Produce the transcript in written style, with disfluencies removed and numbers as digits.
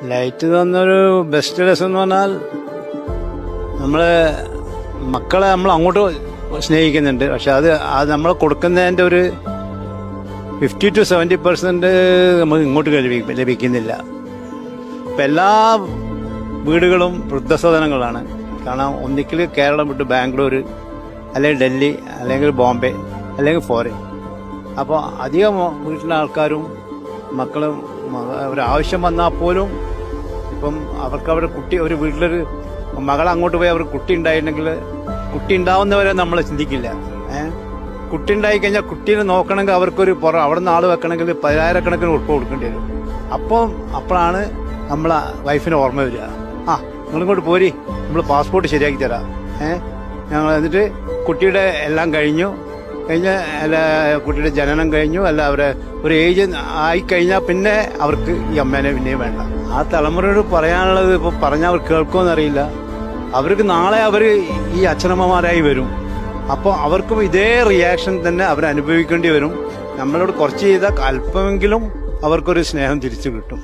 Light തന്നൊരു best lesson എന്ന് പറഞ്ഞാൽ നമ്മളെ മക്കളെ നമ്മൾ അങ്ങോട്ട് സ്നേഹിക്കുന്നുണ്ട്. പക്ഷെ അത് നമ്മൾ കൊടുക്കുന്നതിൻ്റെ ഒരു 50 to 70% നമുക്ക് ഇങ്ങോട്ട് ലഭിക്കുന്നില്ല. ഇപ്പം എല്ലാ വീടുകളും വൃദ്ധസദനങ്ങളാണ്. കാരണം ഒന്നിക്കൽ കേരളം വിട്ട് ബാംഗ്ലൂർ, അല്ലെങ്കിൽ ഡൽഹി, അല്ലെങ്കിൽ ബോംബെ, അല്ലെങ്കിൽ ഫോറിൻ. അപ്പോൾ അധികം വീട്ടിലെ ആൾക്കാരും മക്കളും ഒരാവശ്യം വന്നാൽ പോലും ഇപ്പം അവർക്കവിടെ ഒരു വീട്ടിലൊരു മകൾ അങ്ങോട്ട് പോയി അവർക്ക് കുട്ടി ഉണ്ടായിട്ടുണ്ടെങ്കിൽ കുട്ടി ഉണ്ടാവുന്നവരെ നമ്മൾ ചിന്തിക്കില്ല. കുട്ടി ഉണ്ടായിക്കഴിഞ്ഞാൽ കുട്ടീനെ നോക്കണമെങ്കിൽ അവർക്കൊരു അവിടെ നിന്ന് ആൾ വെക്കണമെങ്കിൽ 10,000 ഉറുപ്പ് കൊടുക്കേണ്ടി വരും. അപ്പോഴാണ് നമ്മളെ വൈഫിന് ഓർമ്മ വരിക. നിങ്ങളിങ്ങോട്ട് പോരി, നമ്മൾ പാസ്പോർട്ട് ശരിയാക്കി തരാം. ഞങ്ങൾ എന്നിട്ട് കുട്ടിയുടെ എല്ലാം കഴിഞ്ഞ അല്ല കുട്ടിയുടെ ജനനം കഴിഞ്ഞു, അല്ല അവരെ ഒരു ഏജ് ആയിക്കഴിഞ്ഞാൽ പിന്നെ അവർക്ക് ഈ അമ്മേനെ പിന്നെയും വേണ്ട. ആ തലമുറയോട് പറയാനുള്ളത് ഇപ്പോൾ പറഞ്ഞാൽ അവർ കേൾക്കുമെന്നറിയില്ല. അവർക്ക് നാളെ അവർ ഈ അച്ഛനമ്മമാരായി വരും. അപ്പോൾ അവർക്കും ഇതേ റിയാക്ഷൻ തന്നെ അവരനുഭവിക്കേണ്ടി വരും. നമ്മളോട് കുറച്ച് ചെയ്താൽ അല്പമെങ്കിലും അവർക്കൊരു സ്നേഹം തിരിച്ചു കിട്ടും.